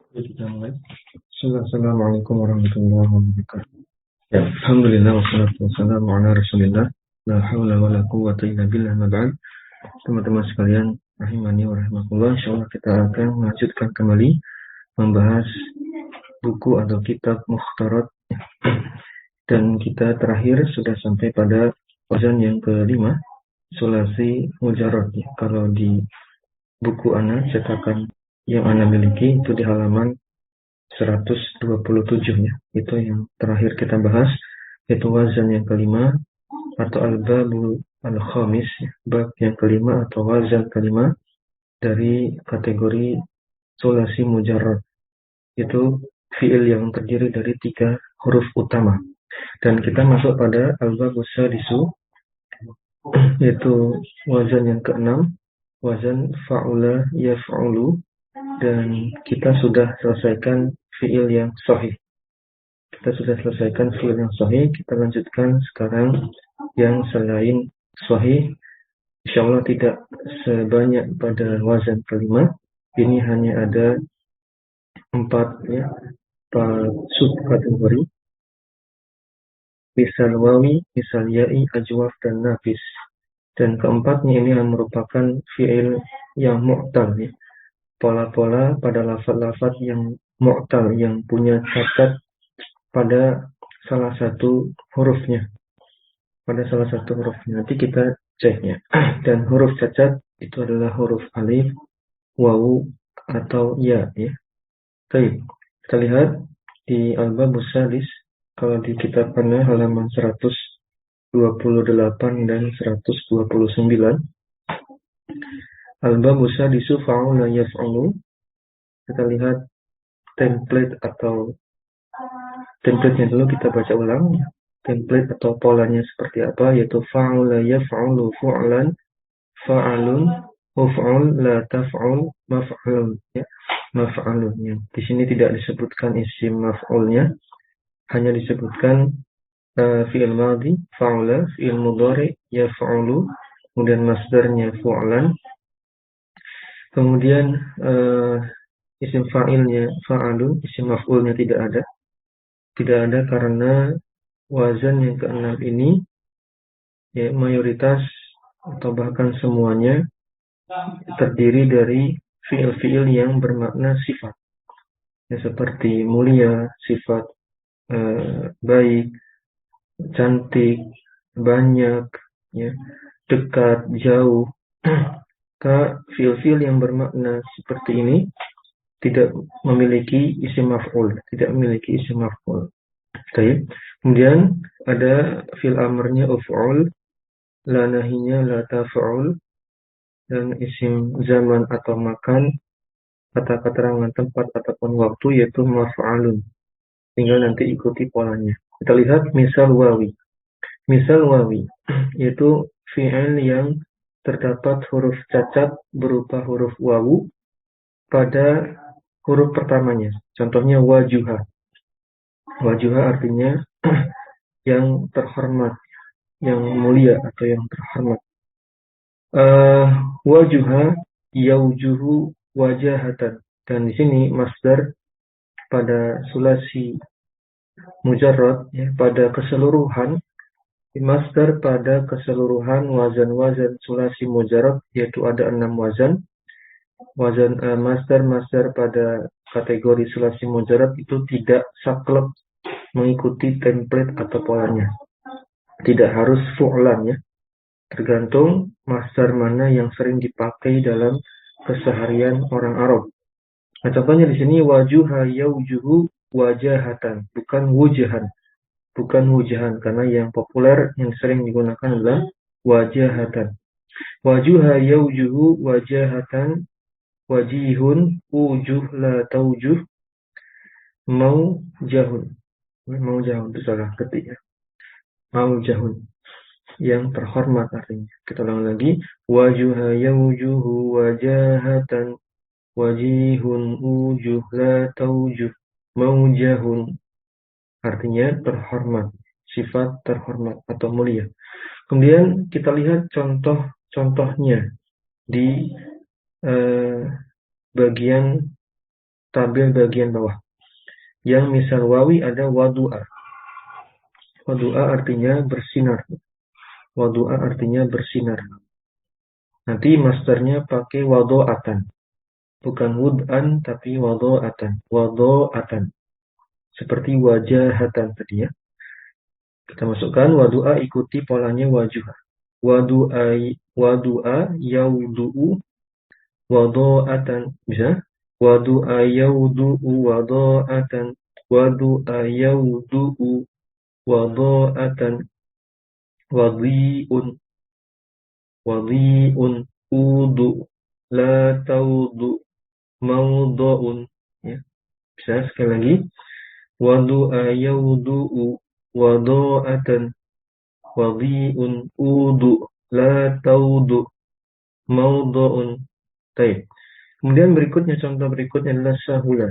Assalamualaikum warahmatullahi wabarakatuh. Ya, alhamdulillah wassalatu wassalamu ala Rasulillah. La haula wala quwwata illa billah ma ba'd. Teman-teman sekalian, rahimani wa rahimakumullah. Insyaallah kita akan melanjutkan kembali membahas buku atau kitab Mukhtarat, dan kita terakhir sudah sampai pada wazan yang kelima, sulasi mujarrad. Ya, kalau di buku ana cetakan yang ana miliki itu di halaman 127 ya. Itu yang terakhir kita bahas, yaitu wazan yang kelima atau al-babul al-khamis, bab yang kelima atau wazan kelima dari kategori sulasi mujarrad. Itu fiil yang terdiri dari 3 huruf utama. Dan kita masuk pada al-babus sadisu, yaitu wazan yang keenam, wazan fa'ula yaf'ulu, dan kita sudah selesaikan fiil yang sahih. Kita sudah selesaikan fiil yang sahih. Kita lanjutkan sekarang yang selain sahih. Insyaallah tidak sebanyak pada wazan kelima. Ini hanya ada 4 ya, 4 subkategori. Misal wawi, misal ya'i, ajwaf, dan nafis. Dan keempatnya ini merupakan fiil yang mu'tal ya. Pola-pola pada lafaz-lafaz yang mu'tal, yang punya cacat pada salah satu hurufnya. Nanti kita ceknya. Dan huruf cacat itu adalah huruf alif, wawu, atau ya. Baik, kita lihat di al-babus salis, kalau di kitab ana halaman 128 dan 129. Al-babus sadisu fa'ula yaf'ulu. Kita lihat template atau template-nya dulu kita baca ulang. Template atau polanya seperti apa, yaitu fa'ula yaf'ulu fu'lan, fa'alun, uf'ul, la taf'ul, maf'alun ya. Maf'alun ya. Di sini tidak disebutkan isim maf'ulnya, hanya disebutkan fi'il madhi fa'ula, fi'il mudhari yaf'ulu, kemudian masdarnya fu'lan. Kemudian isim fa'ilnya fa'alun, isim maf'ulnya tidak ada. Tidak ada karena wazan yang keenam ini ya, mayoritas atau bahkan semuanya terdiri dari fiil-fiil yang bermakna sifat. Ya, seperti mulia, sifat baik, cantik, banyak, ya, dekat, jauh. Fiil-fiil yang bermakna seperti ini tidak memiliki isim maf'ul, Baik. Kemudian ada fi'il amrnya uf'ul, la nahinya la taf'ul, dan isim zaman atau makan, kata keterangan tempat ataupun waktu, yaitu maf'alun. Tinggal nanti ikuti polanya. Kita lihat misal wawi. Misal wawi yaitu fi'il yang terdapat huruf cacat berupa huruf wawu pada huruf pertamanya. Contohnya wajuha. Wajuha artinya yang terhormat, yang mulia atau yang terhormat. Wajuha yaujuhu wajahatan. Dan di sini masdar pada sulasi mujarrad ya, pada keseluruhan, masdar pada keseluruhan wazan-wazan sulasi mujarrad, yaitu ada 6 wazan. Wazan masdar pada kategori sulasi mujarrad itu tidak saklek mengikuti template atau polanya. Tidak harus fu'lan ya. Tergantung masdar mana yang sering dipakai dalam keseharian orang Arab. Nah, contohnya di sini wajuha yaujuhu wajahatan, bukan wujahan, karena yang populer yang sering digunakan adalah wajahatan. Wajuha yaujuhu wajahatan, wajihun ujuh la taujuh, maujahun itu salah ketik ya. Maujahun yang terhormat artinya. Kita ulang lagi, wajuha yaujuhu wajahatan, wajihun ujuh la taujuh, maujahun artinya terhormat, sifat terhormat atau mulia. Kemudian kita lihat contoh-contohnya di bagian tabel bagian bawah. Yang misal wawi ada wadu'a. Wadu'a artinya bersinar. Wadu'a artinya bersinar. Nanti masternya pakai wado'atan. Bukan wud'an, tapi wado'atan. Wado'atan. Seperti wajahatan tadi ya. Kita masukkan wadu'a, ikuti polanya wajuha. Wadu'a yaudu'u wado'atan. Bisa? Wadu'a yaudu'u wado'atan. Wadu'a yaudu'u wado'atan. Wadhi'un. Wadhi'un. Udu. La taudu. Maudo'un. Ya. Bisa sekali lagi. Wadu'a yaudu'u wado'atan. Wadhi'un. Udu. La taudu. Maudo'un. Baik. Kemudian berikutnya, contoh berikutnya adalah sahula.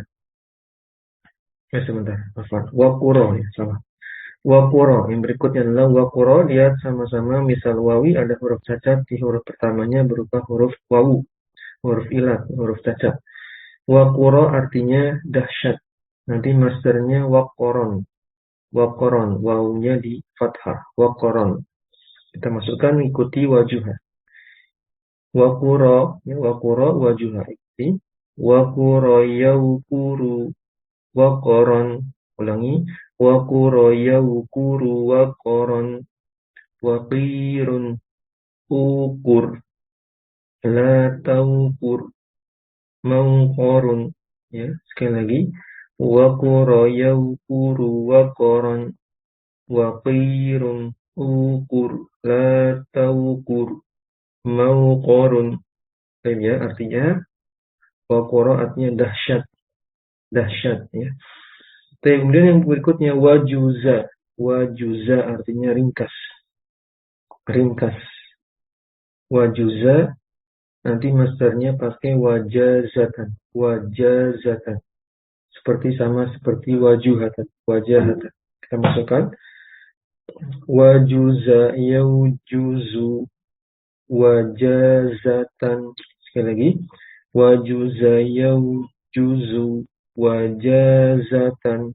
Sebentar. Wakuro. Ya, salah. Wakuro. Yang berikutnya adalah wakuro. Lihat sama-sama misal wawi ada huruf cacat di huruf pertamanya berupa huruf wawu. Huruf ilat, huruf cacat. Wakuro artinya dahsyat. Nanti masternya wakoron. Wakoron. Wawunya di fathah. Wakoron. Kita masukkan ikuti wajuha. Wakuro. Ya, wakuro wajuha. Ikuti. Wakuro yaukuru. Wakoron. Ulangi. Wakuro yaukuru wakoron. Wakirun. Ukur. La taukur. Maukorun. Ya, sekali lagi. Wakuro yaukuru wakoron. Wakirun. Ukur. La taukur. Maukorun. Ya, artinya wakuro artinya dahsyat. Dahsyat ya. Kemudian yang berikutnya wajuza. Wajuza artinya ringkas. Ringkas. Wajuza nanti masternya pakai wajazatan. Wajazatan. Seperti wajuhatan. Wajahatan. Kita masukkan wajuza yaujuzu wajazatan. Sekali lagi. Wajuza yaujuzu wajazatan.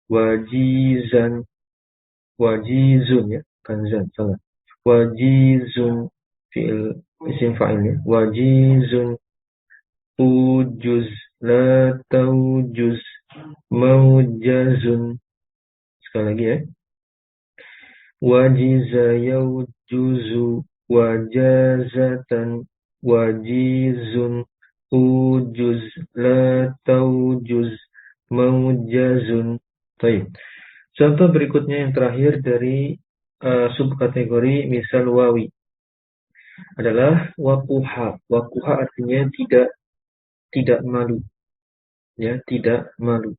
Wajizan. Wajizun ya. Kanzan. Salah. Wajizun. Fi'il isim fa'ilnya. Wajizun. Ujuz. La taujuz. Maujazun. Sekali lagi ya. Wajiza yaujuzu. Wajazatan. Wajizun. Ujuz. La taujuz. Maujazun. Baik. Contoh berikutnya yang terakhir dari subkategori misal wawi adalah wakuha. Wakuha artinya tidak malu. Ya, tidak malu.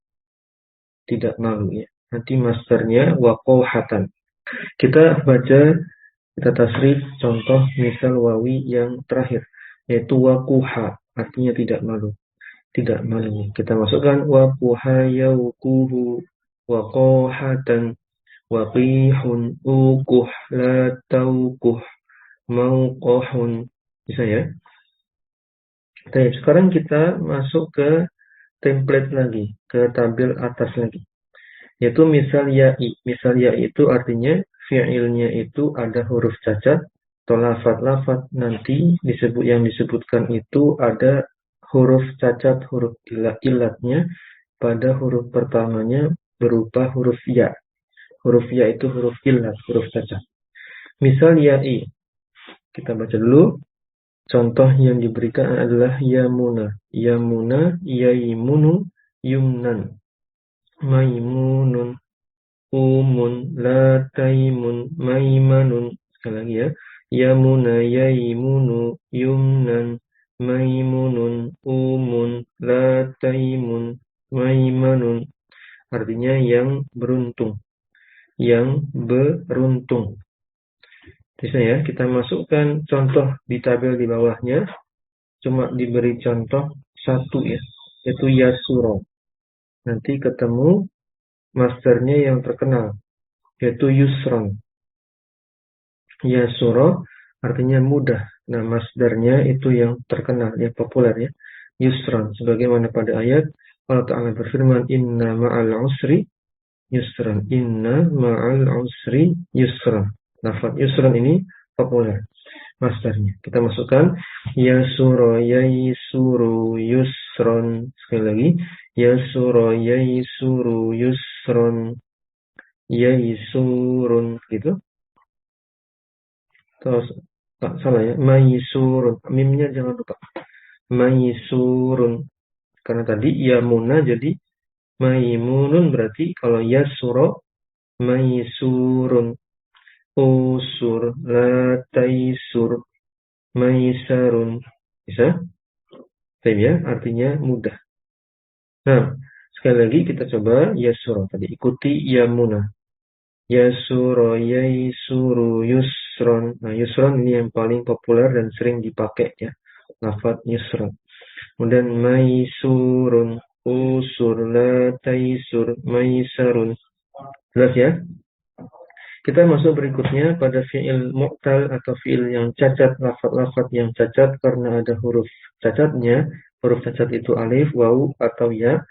Tidak malu ya. Nanti masternya wakohatan. Kita baca, kita tasrif contoh misal wawi yang terakhir yaitu wakuha artinya tidak malu. Tidak malu. Kita masukkan wakuha yaukuhu wakohatan. Waqihun, ukuh, la taukuh, mauqahun. Bisa ya? Baik, sekarang kita masuk ke template lagi, ke tabel atas lagi. Yaitu misal ya'i. Misal ya'i itu artinya fi'ilnya itu ada huruf cacat atau lafaz-lafaz nanti yang disebutkan itu ada huruf cacat, huruf ilatnya pada huruf pertamanya berupa huruf ya. Huruf ya itu huruf ilat, huruf cacat. Misal ya'i. Kita baca dulu. Contoh yang diberikan adalah yamuna. Yamuna, yaimunu, yumnan. Maimunun, umun, lataimun, maimanun. Sekali lagi ya. Yamuna, yaimunu, yumnan, maimunun, umun, lataimun, maimanun. Artinya yang beruntung. Yang beruntung. Bisa ya, kita masukkan contoh di tabel di bawahnya. Cuma diberi contoh satu ya, yaitu yasuro. Nanti ketemu masternya yang terkenal, yaitu yusron. Yasuro artinya mudah. Nah, masdarnya itu yang terkenal, yang populer ya. Yusron, sebagaimana pada ayat Allah Ta'ala berfirman, inna ma'al usri yusran. Inna ma'al usri yusran. Lafaz yusran ini populer masdarnya. Kita masukkan yasura yaisuru yusron. Sekali lagi, yasura yaisuru yusron. Yaisurun gitu. Terus salah ya, maisurun. Mimnya jangan lupa. Maisurun. Karena tadi yamuna jadi maimunun, berarti kalau yasuro maisurun. Usur lataisur maisarun. Bisa? Tapi ya, artinya mudah. Nah, sekali lagi kita coba yasuro tadi. Ikuti yamuna. Yasuro yaisuru yusron. Nah, yusron ini yang paling populer dan sering dipakai ya. Lafaz yusron. Kemudian maisurun, usur, lataisur, maisarun. Jelas ya? Kita masuk berikutnya pada fi'il mu'tal atau fi'il yang cacat, lafaz-lafaz yang cacat karena ada huruf cacatnya. Huruf cacat itu alif, waw, atau ya.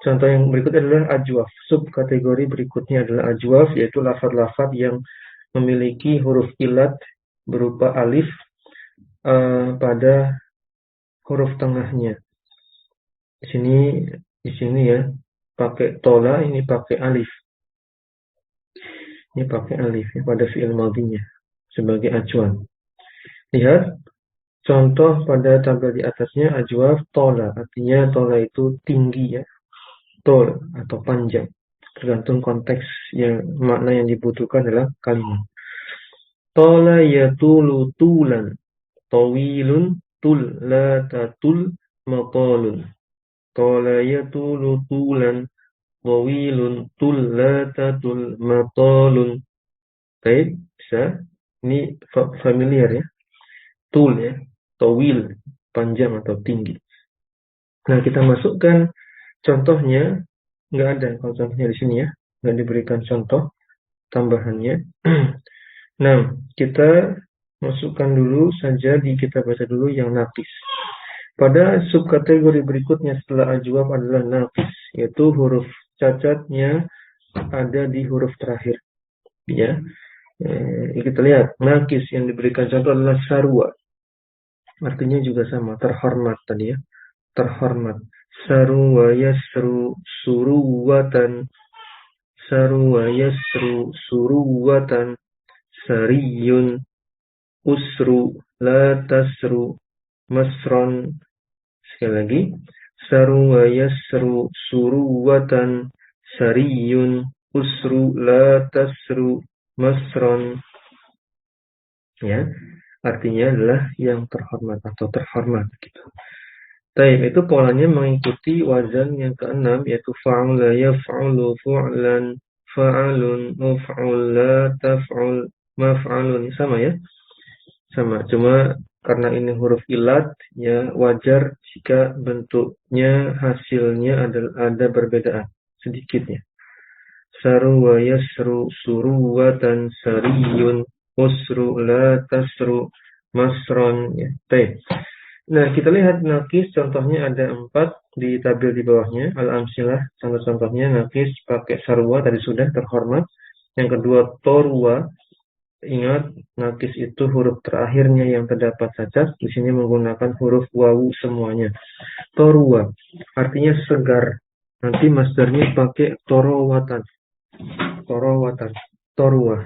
Contoh yang berikutnya adalah ajwaf. Subkategori berikutnya adalah ajwaf, yaitu lafaz-lafaz yang memiliki huruf ilat berupa alif pada huruf tengahnya. Di sini ya, pakai tola, ini pakai alif. Ini pakai alif ya, pada fi'il madhinya sebagai acuan. Lihat contoh pada tabel di atasnya, ajwaf tola. Artinya tola itu tinggi ya, tol atau panjang. Tergantung konteks yang makna yang dibutuhkan adalah kalimat. Tola yatulu tulan, tawilun tul la tatul maqalun. Tola yatulu tulan, tawilun tul la tatul maqalun. Baik, bisa. Ini familiar ya. Tul ya, tawil, panjang atau tinggi. Nah, kita masukkan contohnya. Nggak ada kalau contohnya di sini ya. Nggak diberikan contoh tambahannya. Nah, kita masukkan dulu saja, kita baca dulu yang naqis. Pada subkategori berikutnya setelah ajwaf adalah naqis, yaitu huruf cacatnya ada di huruf terakhir. Ya, kita lihat naqis yang diberikan contoh adalah sarwa. Artinya juga sama, terhormat tadi ya, terhormat. Sarwa yasru suruwatan, sarwa yasru suruwatan, sariyun usru la tasru masron. Sekali lagi, sarwa yasru suruwatan, sariyun usru la tasru masron. Ya, artinya adalah yang terhormat atau terhormat gitu. Baik, itu polanya mengikuti wazan yang keenam, yaitu fa'ula yaf'ulu fu'lan, fa'alun muf'ul la taf'ul maf'alun. Sama ya? Sama, cuma karena ini huruf ilat, ya wajar jika bentuknya, hasilnya ada perbedaan sedikitnya. Saru wa yasru suruwatan sariyun usru la tasru masron. Ya. Baik. Nah, kita lihat naqis, contohnya ada 4 di tabel di bawahnya. Al-amsilah, contoh-contohnya naqis pakai sarwa, tadi sudah, terhormat. Yang kedua, torwa. Ingat, naqis itu huruf terakhirnya yang terdapat cacat. Di sini menggunakan huruf wawu semuanya. Torwa, artinya segar. Nanti masdarnya pakai torowatan. Torowatan. Torwa.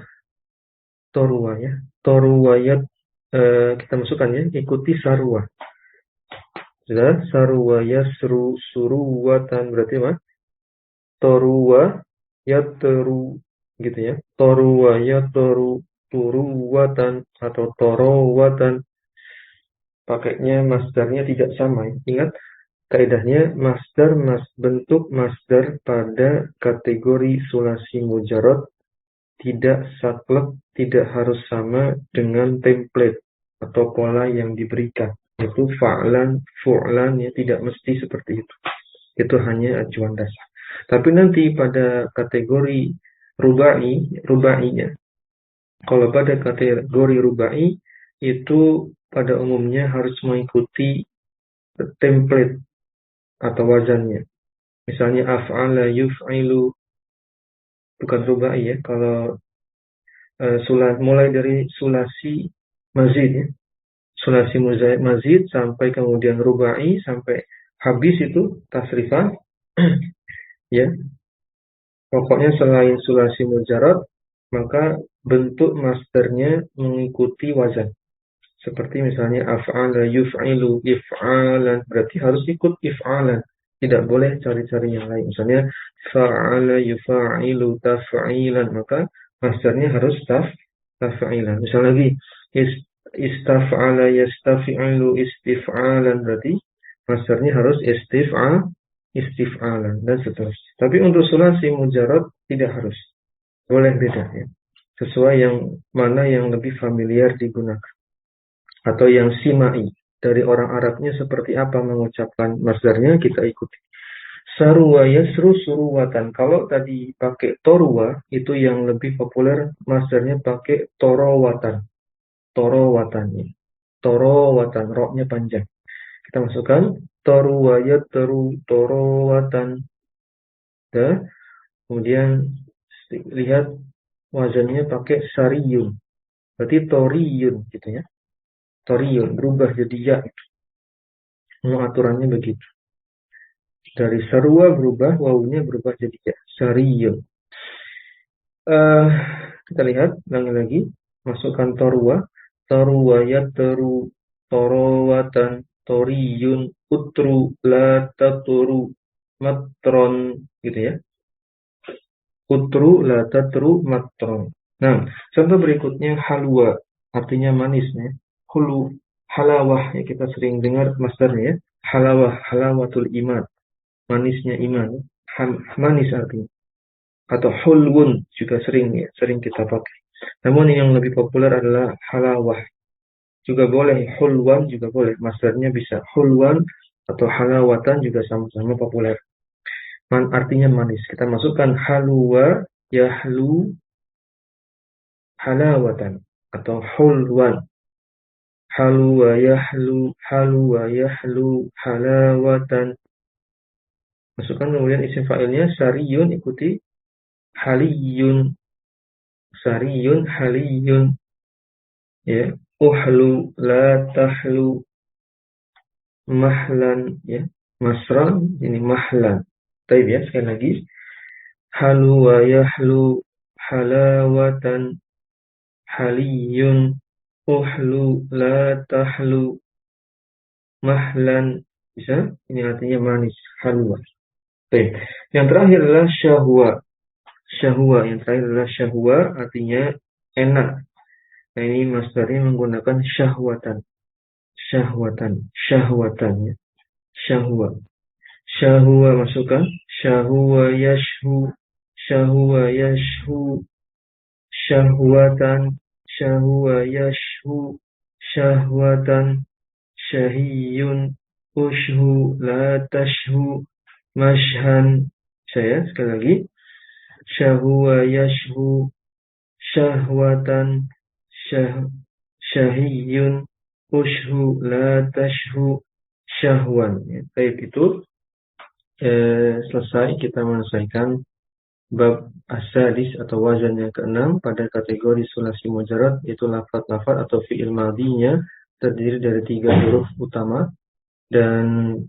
Torwa ya. Torwayat, kita masukkan ya, ikuti sarwa. Sudah, sarwa yasru suruwatan, berarti apa? Toruwa yatru gitu ya. Toruwa yatru turuwatan atau torowatan. Pakainya masdarnya tidak sama ya. Ingat kaidahnya, bentuk masdar pada kategori sulasi mujarrad tidak saklek, tidak harus sama dengan template atau pola yang diberikan. Itu fa'lan, fu'lan ya, tidak mesti seperti itu. Itu hanya acuan dasar. Tapi nanti pada kategori rubainya. Kalau pada kategori rubai itu pada umumnya harus mengikuti template atau wazannya. Misalnya af'ala yuf'ilu, bukan rubai ya. Kalau mulai dari sulasi mazid ya. Sulasi mazid sampai kemudian rubai sampai habis itu tasrifan ya. Pokoknya selain sulasi mujarad maka bentuk masdarnya mengikuti wazan. Seperti misalnya af'ala yuf'ilu if'alan, berarti harus ikut if'alan. Tidak boleh cari-cari yang lain. Misalnya fa'ala yufa'ilu taf'ilan, maka masdarnya harus taf'ilan. Misal lagi istaf'ala yastafi'lu istif'alan, berarti masdarnya harus istif'alan dan seterusnya. Tapi untuk sulasi mujarad tidak harus. Boleh beda ya. Sesuai yang mana yang lebih familiar digunakan. Atau yang simai, dari orang Arabnya seperti apa mengucapkan masdarnya, kita ikuti. Saruwa yasru suruwatan. Kalau tadi pakai toruwa, itu yang lebih populer, masdarnya pakai torowatan. Torowatan. Torowatan, roknya panjang. Kita masukkan toruwa yatru torowatan. Dan kemudian lihat wazannya pakai sariyun. Berarti toriyun gitu ya. Toriyun berubah jadi ya. Aturannya begitu. Dari sarwa berubah, wawunya berubah jadi ya. Sariyun. Kita lihat lagi. Masukkan torwa. Torwa yatru torowatan toriyun utru la taturu matron gitu ya. Utru la tatru matron. Nah, contoh berikutnya halwa, artinya manisnya. Hulu, halawah, ya kita sering dengar masdarnya ya. Halawah, halawatul iman, manisnya iman. Manis artinya. Atau hulwun juga sering kita pakai. Namun yang lebih populer adalah halawah. Juga boleh, hulwan juga boleh. Masdarnya bisa hulwan atau halawatan juga sama-sama populer. Artinya manis. Kita masukkan halwa, yahlu, halawatan atau hulwan. Halwa yahlu halawatan. Masukkan kemudian isim fa'ilnya sariyun, ikuti haliyun. Sariyun haliyun. Ya, uhlu la tahlu mahlan ya. Masran ini mahlan. Baik ya, sekali lagi. Halwa yahlu halawatan haliyun uhlu la tahlu mahlan, bisa, ini artinya manis, halwa. Baik. Yang terakhir adalah syahwa. Syahwa, yang terakhir adalah syahwa, artinya enak. Nah, ini masdarnya menggunakan syahwatan. Syahwatan, syahwatannya. Syahwa. Syahwa masukkan. Syahwa yashhu. Syahwa yashhu. Syahwatan. Syahwa yashhu. Syahwatan. Syahiyun. Ushhu la tashhu. Mashhan. Saya sekali lagi. Syahwa yashhu. Syahwatan. Syahiyun. Ushhu la tashhu. Syahwan. Baik, itu selesai, kita menyelesaikan bab as-sadis atau wazan yang keenam pada kategori sulasi mujarad, yaitu lafaz-lafaz atau fi'il madinya terdiri dari 3 huruf utama. Dan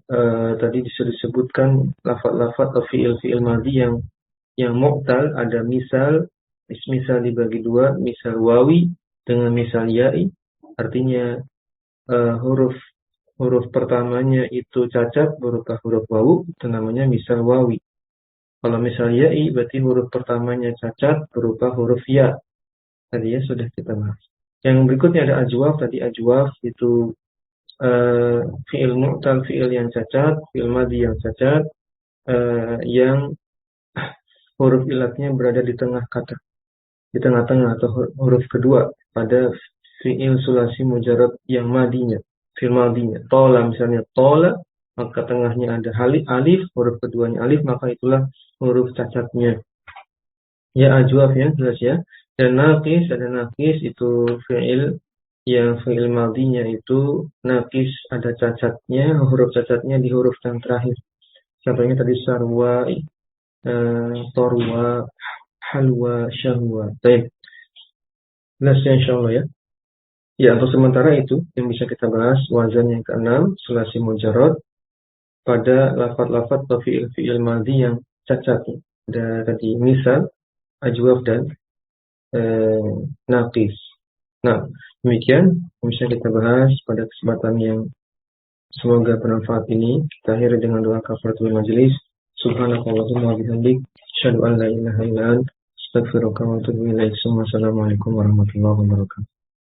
tadi disebutkan lafaz-lafaz atau fi'il madi yang mu'tal, ada misal dibagi 2, misal wawi dengan misal ya'i, artinya huruf pertamanya itu cacat berupa huruf wawu, itu namanya misal wawi. Kalau misal ya'i berarti huruf pertamanya cacat berupa huruf ya. Tadi ya sudah kita bahas. Yang berikutnya ada ajwaf. Tadi ajwaf itu fi'il mu'tal, fi'il yang cacat, fi'il madi yang cacat, yang huruf ilatnya berada di tengah kata, di tengah-tengah atau huruf kedua pada fi'il sulasi mujarad yang madinya, fi'il madinya. Tola misalnya tola, maka tengahnya ada alif, huruf keduanya alif, maka itulah huruf cacatnya. Ya ajwaf ya, jelas ya. Dan naqis, ada naqis, itu fi'il yang fi'il madinya itu naqis, ada cacatnya, huruf cacatnya di huruf yang terakhir. Contohnya tadi sarwa, torwa, halwa, syahwa. Baik, jelas ya insyaallah ya. Ya, untuk sementara itu yang bisa kita bahas wazan yang keenam, sulasi mujarrad pada lafaz-lafaz atau fiil-fiil madhi yang cacat. Ada tadi misal, ajwaf dan naqis. Nah, demikian yang bisa kita bahas pada kesempatan yang semoga bermanfaat ini. Kita akhiri dengan doa kafaratul majelis. Subhanakallahumma wa bihamdik, asyhadu an la ilaha illa anta, astaghfiruka wa atubu ilaik. Assalamualaikum warahmatullahi wabarakatuh.